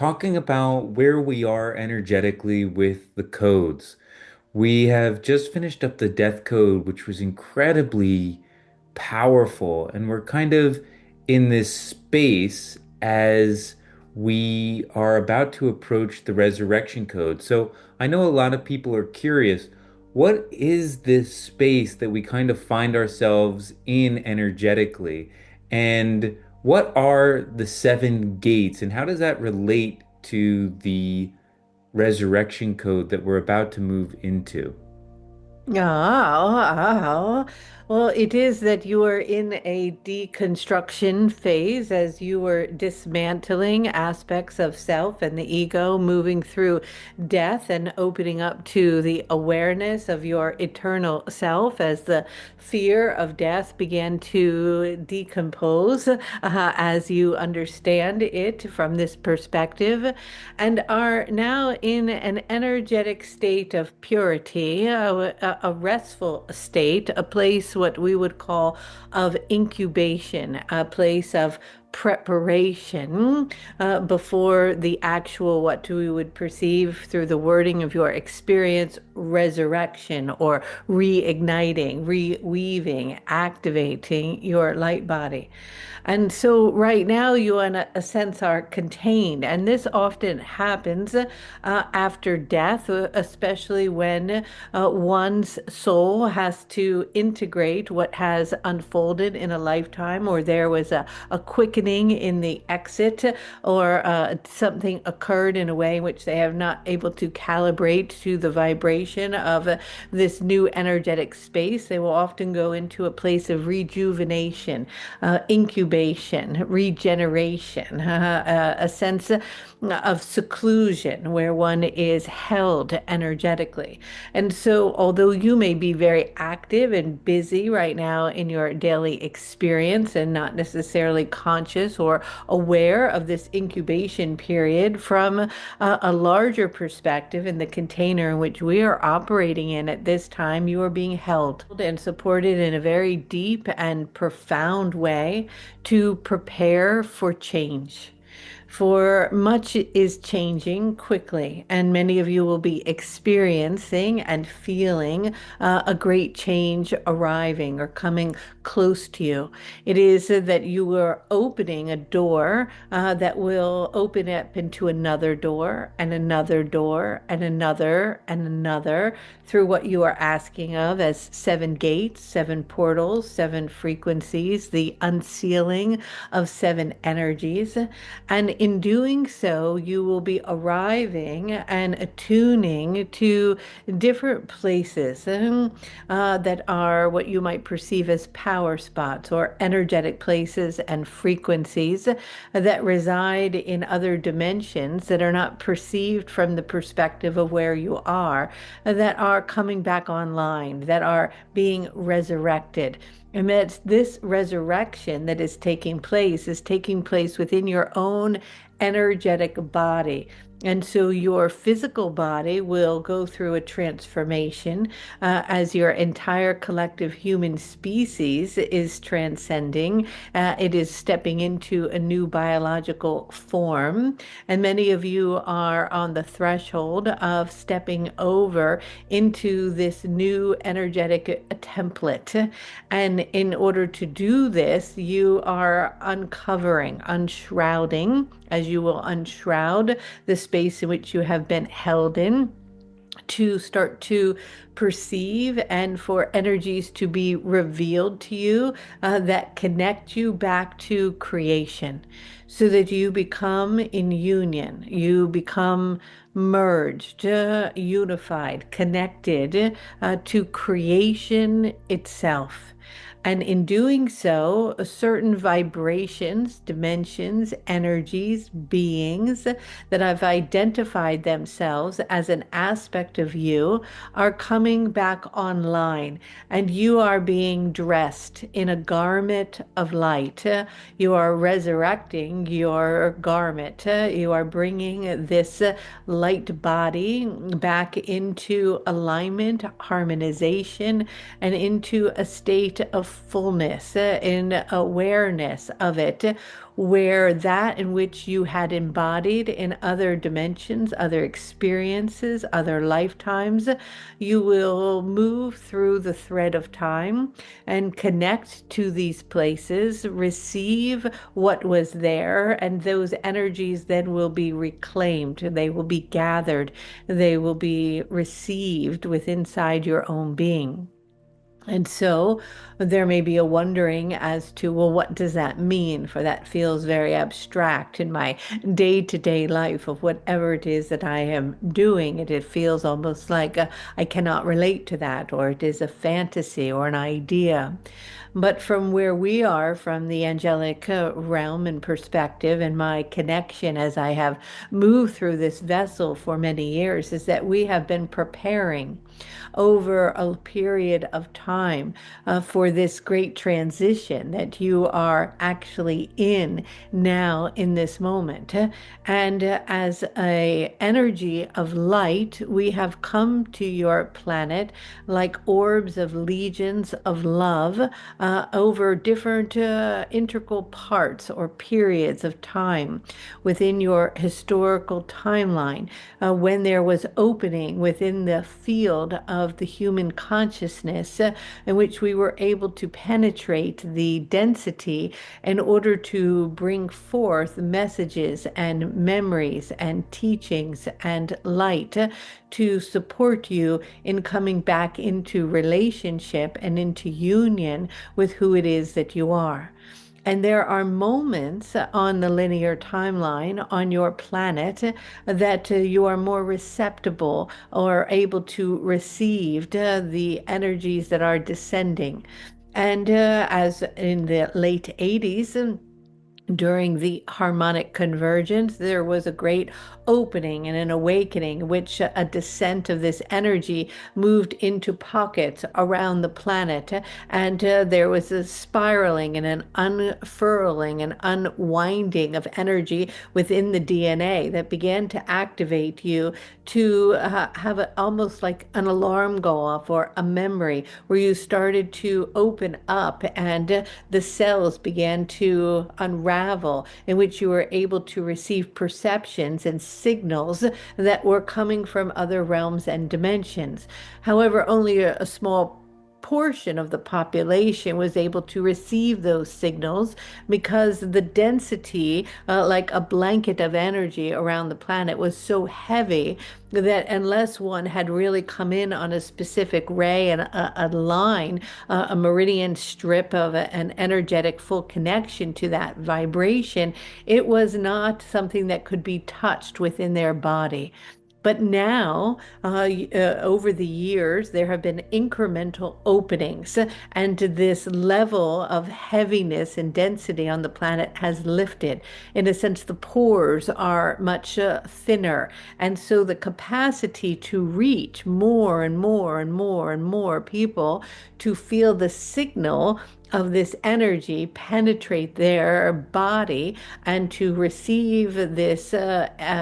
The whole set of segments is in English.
talking about where we are energetically with the codes. We have just finished up the death code, which was incredibly powerful, and we're kind of in this space as we are about to approach the resurrection code. So I know a lot of people are curious, what is this space that we kind of find ourselves in energetically? And what are the seven gates, and how does that relate to the resurrection code that we're about to move into? Well, it is that you are in a deconstruction phase as you were dismantling aspects of self and the ego, moving through death and opening up to the awareness of your eternal self as the fear of death began to decompose as you understand it from this perspective and are now in an energetic state of purity, a restful state, a place what we would call of incubation, a place of preparation before the actual what we would perceive through the wording of your experience resurrection or reigniting, reweaving, activating your light body. And so right now you in a sense are contained. And this often happens after death, especially when one's soul has to integrate what has unfolded in a lifetime, or there was a quickening in the exit, or something occurred in a way in which they have not able to calibrate to the vibration of this new energetic space. They will often go into a place of rejuvenation, incubation, regeneration, a sense of seclusion where one is held energetically. And so, although you may be very active and busy right now in your daily experience and not necessarily conscious or aware of this incubation period from a larger perspective in the container in which we are operating in at this time, you are being held and supported in a very deep and profound way to prepare for change. For much is changing quickly, and many of you will be experiencing and feeling a great change arriving or coming close to you. It is that you are opening a door that will open up into another door and another door and another and another through what you are asking of as seven gates, seven portals, seven frequencies, the unsealing of seven energies. And in doing so, you will be arriving and attuning to different places that are what you might perceive as power spots or energetic places and frequencies that reside in other dimensions that are not perceived from the perspective of where you are, that are coming back online, that are being resurrected. And that this resurrection that is taking place within your own energetic body. And so your physical body will go through a transformation as your entire collective human species is transcending. It is stepping into a new biological form. And many of you are on the threshold of stepping over into this new energetic template. And in order to do this, you are uncovering, unshrouding, as you will unshroud the space in which you have been held in, to start to perceive and for energies to be revealed to you that connect you back to creation so that you become in union, you become merged, unified, connected to creation itself. And in doing so, certain vibrations, dimensions, energies, beings that have identified themselves as an aspect of you are coming back online, and you are being dressed in a garment of light. You are resurrecting your garment. You are bringing this light body back into alignment, harmonization, and into a state of fullness, in awareness of it, where that in which you had embodied in other dimensions, other experiences, other lifetimes, you will move through the thread of time and connect to these places, receive what was there, and those energies then will be reclaimed. They will be gathered, they will be received within inside your own being. And so there may be a wondering as to, well, what does that mean? For that feels very abstract in my day-to-day life of whatever it is that I am doing. It feels almost like I cannot relate to that, or it is a fantasy or an idea. But from where we are, from the angelic realm and perspective, and my connection as I have moved through this vessel for many years, is that we have been preparing over a period of time for this great transition that you are actually in now in this moment. And as a energy of light, we have come to your planet like orbs of legions of love over different integral parts or periods of time within your historical timeline, when there was opening within the field of the human consciousness, in which we were able to penetrate the density in order to bring forth messages and memories and teachings and light to support you in coming back into relationship and into union with who it is that you are. And there are moments on the linear timeline on your planet that you are more receptible or able to receive the energies that are descending. And as in the late 80s, during the harmonic convergence, there was a great opening and an awakening, which a descent of this energy moved into pockets around the planet. And there was a spiraling and an unfurling and unwinding of energy within the DNA that began to activate you to have almost like an alarm go off or a memory where you started to open up, and the cells began to unravel, in which you were able to receive perceptions and signals that were coming from other realms and dimensions. However, only a small portion of the population was able to receive those signals because the density, like a blanket of energy around the planet, was so heavy that unless one had really come in on a specific ray and a line, a meridian strip of an energetic full connection to that vibration, it was not something that could be touched within their body. But now, over the years, there have been incremental openings, and this level of heaviness and density on the planet has lifted. In a sense, the pores are much thinner, and so the capacity to reach more and more and more and more people to feel the signal of this energy penetrate their body and to receive this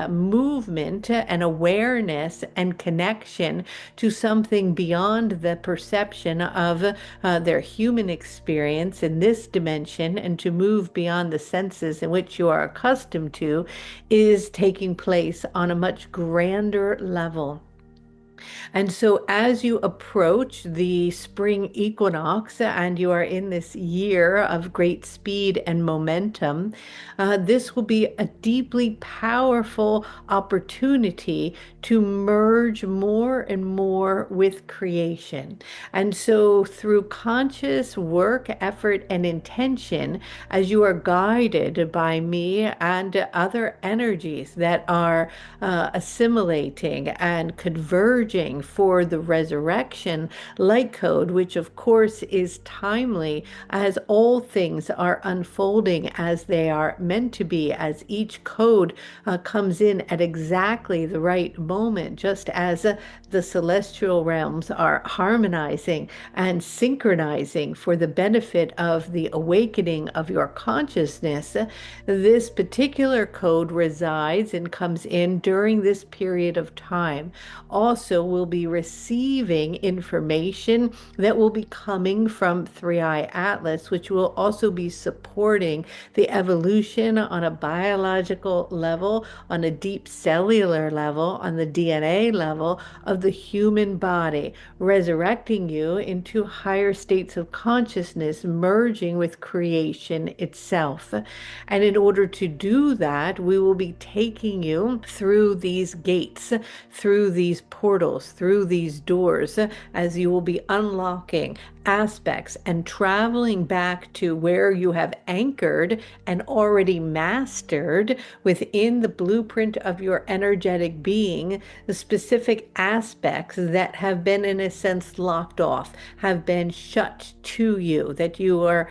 movement and awareness and connection to something beyond the perception of their human experience in this dimension, and to move beyond the senses in which you are accustomed to, is taking place on a much grander level. And so, as you approach the spring equinox and you are in this year of great speed and momentum, this will be a deeply powerful opportunity to merge more and more with creation. And so, through conscious work, effort, and intention, as you are guided by me and other energies that are assimilating and converging for the resurrection light code, which of course is timely as all things are unfolding as they are meant to be, as each code comes in at exactly the right moment, just as the celestial realms are harmonizing and synchronizing for the benefit of the awakening of your consciousness. This particular code resides and comes in during this period of time, also also will be receiving information that will be coming from Three Eye Atlas, which will also be supporting the evolution on a biological level, on a deep cellular level, on the DNA level of the human body, resurrecting you into higher states of consciousness, merging with creation itself. And in order to do that, we will be taking you through these gates, through these portals, through these doors, as you will be unlocking aspects and traveling back to where you have anchored and already mastered within the blueprint of your energetic being, the specific aspects that have been, in a sense, locked off, have been shut to you, that you are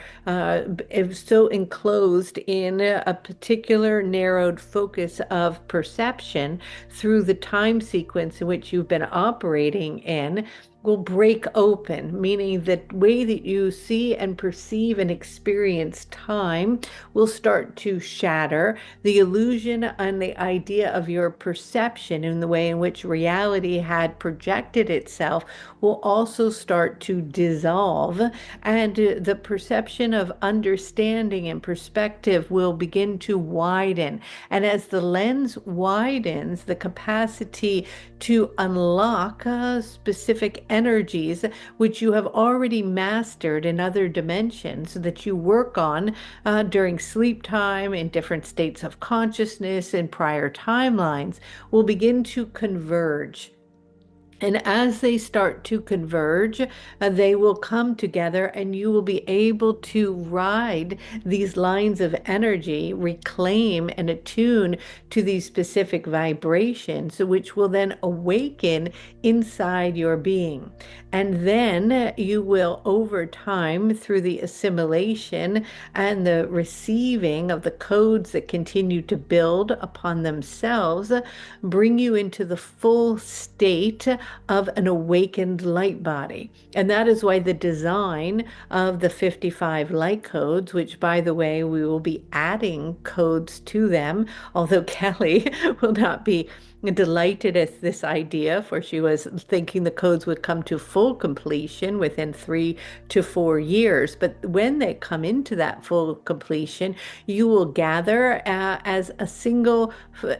so enclosed in a particular narrowed focus of perception through the time sequence in which you've been operating in will break open, meaning that way that you see and perceive and experience time will start to shatter. The illusion and the idea of your perception and the way in which reality had projected itself will also start to dissolve, and the perception of understanding and perspective will begin to widen. And as the lens widens, the capacity to unlock specific energies which you have already mastered in other dimensions that you work on during sleep time, in different states of consciousness, in prior timelines, will begin to converge. And as they start to converge, they will come together, and you will be able to ride these lines of energy, reclaim and attune to these specific vibrations, which will then awaken inside your being. And then you will, over time, through the assimilation and the receiving of the codes that continue to build upon themselves, bring you into the full state of an awakened light body. And that is why the design of the 55 light codes, which, by the way, we will be adding codes to them, although Kelly will not be delighted at this idea, for she was thinking the codes would come to full completion within 3 to 4 years. But when they come into that full completion, you will gather as a single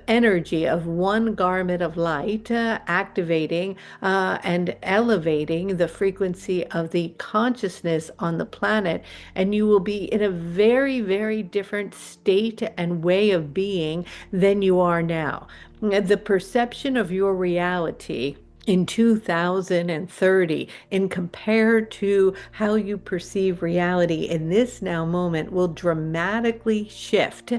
energy of one garment of light, activating and elevating the frequency of the consciousness on the planet. And you will be in a very, very different state and way of being than you are now. The perception of your reality in 2030 in compared to how you perceive reality in this now moment will dramatically shift.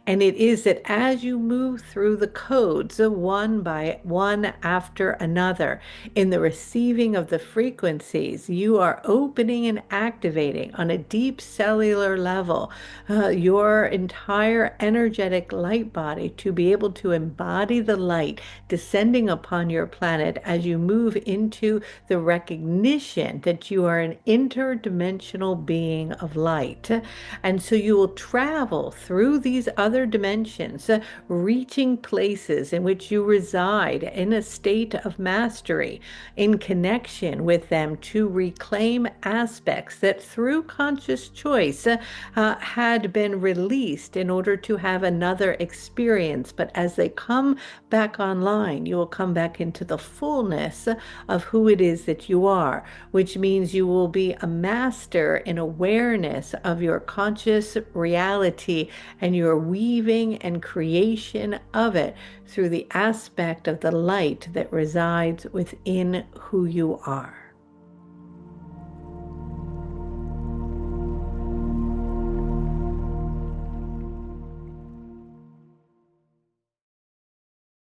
And it is that as you move through the codes one by one after another in the receiving of the frequencies, you are opening and activating on a deep cellular level your entire energetic light body to be able to embody the light descending upon your planet as you move into the recognition that you are an interdimensional being of light. And so you will travel through these other dimensions, reaching places in which you reside in a state of mastery, in connection with them, to reclaim aspects that through conscious choice had been released in order to have another experience. But as they come back online, you will come back into the fullness of who it is that you are, which means you will be a master in awareness of your conscious reality and your weaving and creation of it through the aspect of the light that resides within who you are.